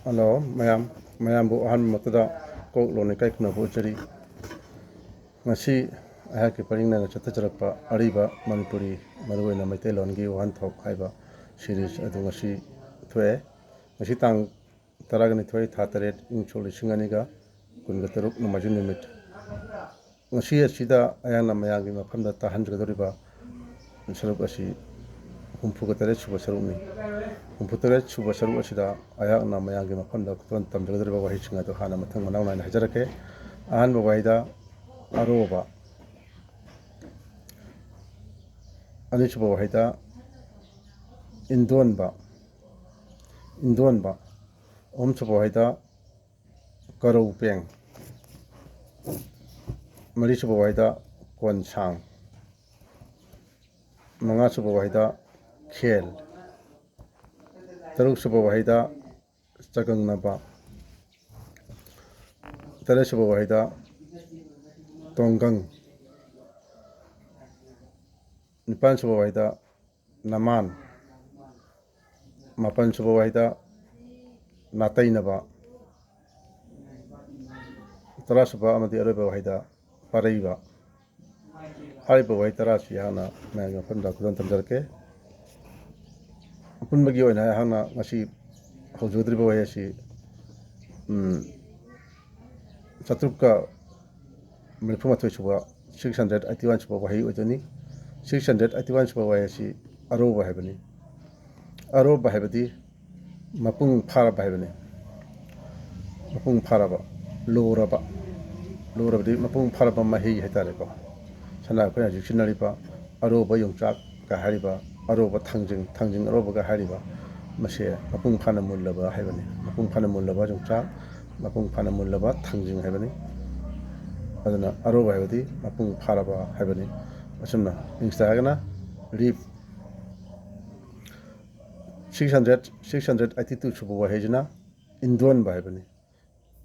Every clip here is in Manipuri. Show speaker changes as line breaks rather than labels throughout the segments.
Hello, mayambu ahan matada kok loni kai kuna bochari ngasi ayaki paringna chatta charakpa ariba manipuri maruina maitai longi wan thok haiba series adu ngasi thwe ngasi tang taragani thwe tha taret ing choli singaniga kunga taruk namajin limit ngasi asida ayana mayangi mafamda tahanjgadoriba saruk asi humpuga taret suba sarukni humputere suba saruk asida ayakna mayangi mafamda kutuan tamjgadoriba wahi singa to hana mathang manang naina hajarake ahan bawaida aroba ani suba wahida indonba suba wahida karau peng mari suba wahida konsang manga suba wahida khel taruk suba wahida chagangnaba tare suba wahida tonggang nipan suba wahida naman mapan suba wahida natainaba tara suba amadi aroba wahida paraiba hariba wahi tara siyana mayangi mafamda kutuan tamjarake punbagi oina hana ngasi hojudriba wahi asi Satrukka Milpuma Suba 681 Suba Wahi Udoni 681 Suba Wahi Aroba Hebani Aroba Hebadi Mapung Paraba Hebani Mapung Paraba Loraba Lorabadi Mapung Paraba Mahi Hetareko Sana Kuna Dictionaryba Aroba Yongchak Kahariba Aroba Tangjing Aroba Kahariba Mashe Mapung Pana Mulaba Hebani Mapung Pana Mulaba Yongchak Mapung Pana Mulaba Tangjing Hebani adana aroba hebadi mapung pharaba hebani asumna ingstagana rip 682 suba wahejna indon ba hebani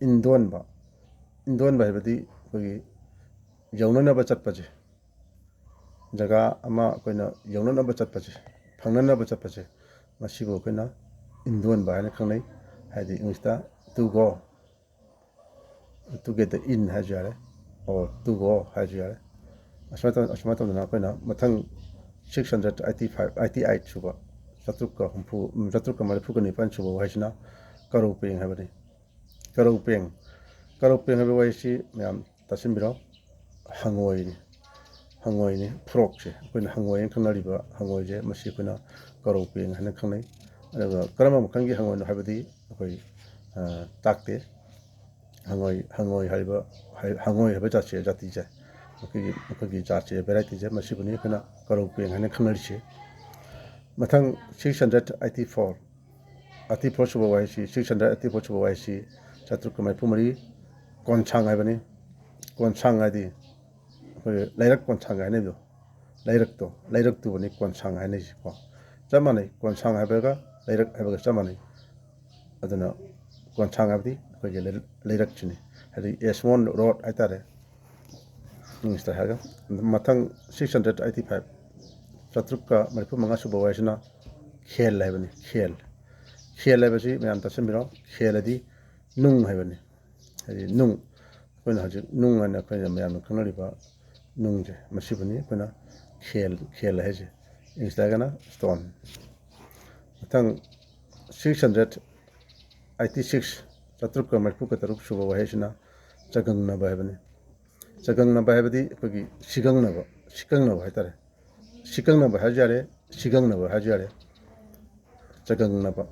indon ba hebadi kogi yaunana ba chatpaje jaga ama koina yaunana ba chatpaje phangnana ba chatpaje masibo koina indon ba hana khangnai hadi ingsta to go to get the in hajare or to go hajare asmata na koina mathang 688 suba satrukka humpu satrukka marifuka nipan suba wahijna karopeng habani karopeng habi wahisi myam tasimbiro hangoi ni frog se koina hangoi khanariba hangoi je masi koina karopeng hana khangnai adaga karama makhangi hangoi no habadi koi takte hangoi haba jatse jati je mukagi jatse variety je masibuni kana karopeng hana khanarisi mathang 684 suba wahisi 684 suba wahisi chatrukka maipumari konsang habani konsang adi koi lairak konsang hane do lairak tu bani konsang hane ko jamani konsang habaga lairak habaga jamani adana konsang abdi koi lairak chini hadi S1 road aitare ingsta haga mathang 685 chatrukka maripu manga suba waisna khel habani khel habasi myam tasimiro khel adi nung habani hadi nung koina haji nung ana koina myam khanariba nung je masibani koina khel haje ingsta gana stone mathang 686 chatrukka maripu kataruk suba waisna chagangnaba habani chagangnaba habadi kogi sigangnaba haitare sigangnaba hajare chagangnaba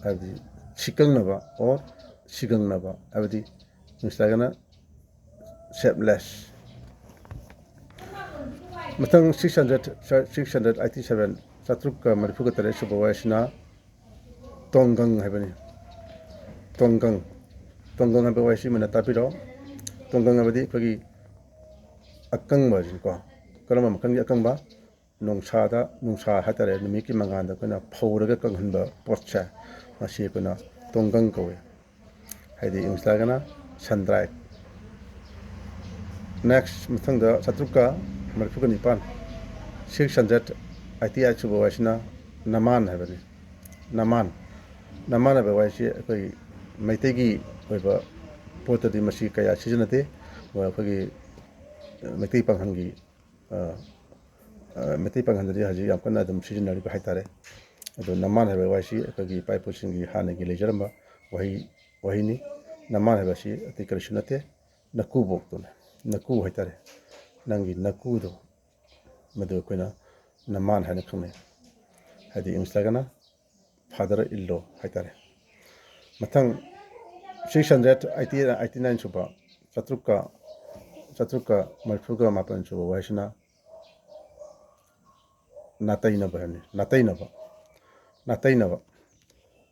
habadi sigangnaba or sigangnaba habadi instagana shapeless mathang 687 chatrukka maripu katare suba waisna tonggang habani tonggang habi waisi mana tapiro tonggang abadi kogi akangba jinko karama makhangi akangba nungsa hatare numiki manganda koina phauraga kanghanba potcha masi koina tonggang kowe haidi ingstagana sandrai next mathangda chatrukka marifuka nipan 688 suba waisna naman habani naman ꯅꯃꯥꯟꯅꯕ ꯋꯥꯍꯩꯁꯤ ꯑꯩꯈꯣꯏ ꯃꯩꯇꯩꯒꯤ ꯑꯣꯏꯕ ꯄꯣꯠꯇꯗꯤ ꯃꯁꯤ ꯀꯌꯥ ꯁꯤꯖꯤꯟꯅꯗꯦ ꯑꯩꯈꯣꯏꯒꯤ ꯃꯩꯇꯩ ꯄꯥꯡꯈꯜꯒꯤ ꯃꯩꯇꯩ ꯄꯥꯡꯈꯜꯗꯗꯤ ꯍꯧꯖꯤꯛ ꯌꯥꯝ ꯀꯟꯅ ꯑꯗꯨꯝ ꯁꯤꯖꯤꯟꯅꯔꯤꯕ ꯍꯥꯏꯇꯥꯔꯦ ꯑꯗꯣ ꯅꯃꯥꯟ ꯍꯥꯏꯕ ꯋꯥꯍꯩꯁꯤ ꯑꯩꯈꯣꯏꯒꯤ ꯏꯄꯥ ꯏꯄꯨꯁꯤꯡꯒꯤ ꯍꯥꯟꯅꯒꯤ ꯂꯩꯖꯔꯝꯕ ꯋꯥꯍꯩꯅꯤ ꯅꯃꯥꯟ ꯍꯥꯏꯕꯁꯤ ꯑꯇꯩ ꯀꯔꯤꯁꯨ ꯅꯠꯇꯦ ꯅꯀꯨꯕꯣꯛꯇꯨꯅꯦ ꯅꯀꯨ ꯍꯥꯏꯇꯥꯔꯦ ꯅꯪꯒꯤ ꯅꯀꯨꯗꯣ ꯃꯗꯨ ꯑꯩꯈꯣꯏꯅ ꯅꯃꯥꯟ ꯍꯥꯏꯅ ꯈꯪꯅꯩ ꯍꯥꯏꯗꯤ ꯏꯪꯂꯤꯁꯇꯒꯅ ꯐꯥꯗꯔ ꯏꯜꯂꯣ ꯍꯥꯏꯇꯥꯔꯦ ꯃꯊꯪ 689 ꯁꯨꯕ ꯆꯥꯇ꯭ꯔꯨꯛꯀ ꯃꯔꯐꯨꯒ ꯃꯥꯄꯟ ꯁꯨꯕ ꯋꯥꯍꯩꯁꯤꯅ ꯅꯥꯇꯩꯅꯕ ꯍꯥꯏꯕꯅꯤ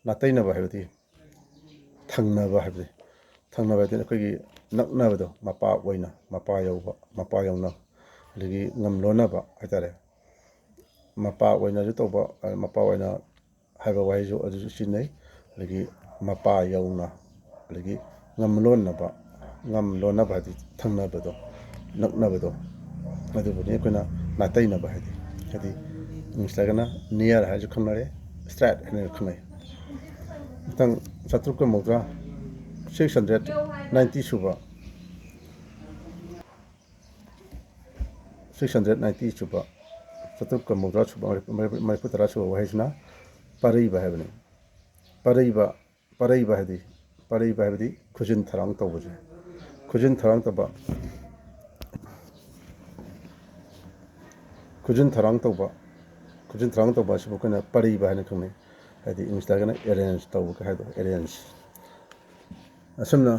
ꯅꯥꯇꯩꯅꯕ ꯍꯥꯏꯕꯗꯤ ꯊꯪꯅꯕ ꯍꯥꯏꯕꯗꯤ ꯊꯪꯅꯕ ꯍꯥꯏꯕꯗꯤ ꯑꯩꯈꯣꯏꯒꯤ ꯅꯛꯅꯕꯗꯣ ꯃꯄꯥ ꯑꯣꯏꯅ ꯃꯄꯥ ꯌꯧꯕ ꯃꯄꯥ ꯌꯧꯅ ꯑꯗꯒꯤ ꯉꯝꯂꯣꯟꯅꯕ ꯍꯥꯏꯇꯥꯔꯦ ꯃꯄꯥ ꯑꯣꯏꯅꯁꯨ ꯇꯧꯕ ꯃꯄꯥ ꯑꯣꯏꯅ ꯍꯥꯏꯕ ꯋꯥꯍꯩꯁꯨ ꯑꯗꯨꯁꯨ ꯁꯤꯖꯤꯟꯅꯩ ꯑꯗꯒꯤ ꯃꯄꯥ ꯌꯧꯅ ꯑꯗꯒꯤ ꯉꯝꯂꯣꯟꯅꯕ ꯍꯥꯏꯗꯤ ꯊꯪꯅꯕꯗꯣ ꯅꯛꯅꯕꯗꯣ ꯑꯗꯨꯕꯨꯅꯤ ꯑꯩꯈꯣꯏꯅ ꯅꯥꯇꯩꯅꯕ ꯍꯥꯏꯗꯤ ꯏꯪꯂꯤꯁꯇꯒꯅ ꯅꯤꯌꯔ ꯍꯥꯏꯅꯁꯨ ꯈꯪꯅꯔꯦ ꯁꯇ꯭ꯔꯥꯏꯠ ꯍꯥꯏꯅ ꯈꯪꯅꯩ ꯃꯊꯪ 690 ꯁꯨꯕ 690 ꯁꯨꯕ 790 ꯁꯨꯕ 140 ꯁꯨꯕ ꯋꯥꯍꯩꯁꯤꯅ ꯄꯔꯩꯕ ꯍꯥꯏꯕꯅꯤ ꯄꯔꯩꯕ ꯍꯥꯏꯕꯗꯤ ꯈꯨꯖꯤꯟ ꯊꯧꯔꯥꯡ ꯇꯧꯕꯁꯦ ꯈꯨꯖꯤꯟ ꯊꯧꯔꯥꯡ ꯇꯧꯕ ꯑꯁꯤꯕꯨ ꯑꯩꯈꯣꯏꯅ ꯄꯔꯩꯕ ꯍꯥꯏꯅ ꯈꯪꯅꯩ ꯍꯥꯏꯗꯤ ꯏꯪꯂꯤꯁꯇꯒꯅ ꯑꯦꯔꯦꯟꯖ ꯇꯧꯕ ꯍꯥꯏꯗꯣ ꯑꯦꯔꯦꯟꯖ ꯑꯁꯨꯝꯅ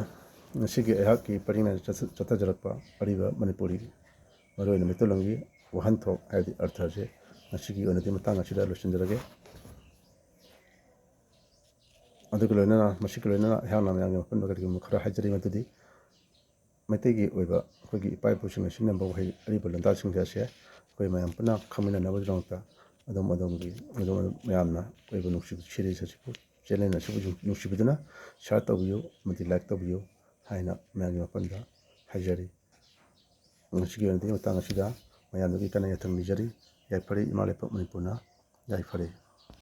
ꯉꯁꯤꯒꯤ ꯑꯩꯍꯥꯛꯀꯤ ꯄꯔꯤꯡꯅ ꯆꯠꯊꯖꯔꯛꯄ ꯑꯔꯤꯕ ꯃꯅꯤꯄꯨꯔꯤ ꯃꯔꯨꯑꯣꯏꯅ ꯃꯩꯇꯩꯂꯣꯟꯒꯤ ꯋꯥꯍꯟꯊꯣꯛ ꯍꯥꯏꯕꯗꯤ ꯑꯔꯊꯁꯦ ꯉꯁꯤꯒꯤ ꯑꯣꯏꯅꯗꯤ ꯃꯇꯥꯡ ꯑꯁꯤꯗ ꯂꯣꯏꯁꯤꯟꯖꯔꯒꯦ ꯃꯁꯤꯒ ꯂꯣꯏꯅꯅ ꯑꯩꯍꯥꯛꯅ ꯃꯌꯥꯝꯒꯤ ꯃꯐꯝꯗ ꯀꯔꯤꯒꯨꯝꯕ ꯈꯔ ꯍꯥꯏꯖꯔꯤ ꯃꯗꯨꯗꯤ ꯃꯩꯇꯩꯒꯤ ꯑꯣꯏꯕ ꯑꯩꯈꯣꯏꯒꯤ ꯏꯄꯥ ꯏꯄꯨꯁꯤꯡꯅ ꯁꯤꯖꯤꯟꯅꯕ ꯋꯥꯍꯩ ꯑꯔꯤꯕ ꯂꯣꯟꯗꯥꯁꯤꯡ ꯑꯁꯦ ꯑꯩꯈꯣꯏ ꯃꯌꯥꯝ ꯄꯨꯟꯅ ꯈꯪꯃꯤꯟꯅꯅꯕꯒꯤꯗꯃꯛꯇ ꯑꯗꯣꯝꯒꯤ ꯃꯌꯥꯝꯅ ꯑꯣꯏꯕ ꯅꯨꯡꯁꯤꯕ ꯁꯤꯔꯤꯁ ꯑꯁꯤꯕꯨ ꯆꯦꯅꯦꯜ ꯑꯁꯤꯕꯨ ꯅꯨꯡꯁꯤꯕꯤꯗꯨꯅ ꯁꯤꯌꯥꯔ ꯇꯧꯕꯤꯌꯨ ꯑꯃꯗꯤ ꯂꯥꯏꯛ ꯇꯧꯕꯤꯌꯨ ꯍꯥꯏꯅ ꯃꯌꯥꯝꯒꯤ ꯃꯐꯝꯗ ꯍꯥꯏꯖꯔꯤ ꯉꯁꯤꯒꯤ ꯑꯣꯏꯅꯗꯤ ꯃꯇꯥꯡ ꯑꯁꯤꯗ ꯃꯌꯥꯝꯗꯒꯤ ꯀꯟꯅ ꯌꯥꯊꯪ ꯅꯤꯖꯔꯤ ꯌꯥꯏꯐꯔꯦ ꯏꯃꯥ ꯂꯩꯄꯥꯛ ꯃꯅꯤꯄꯨꯔꯅ ꯌꯥꯏꯐꯔꯦ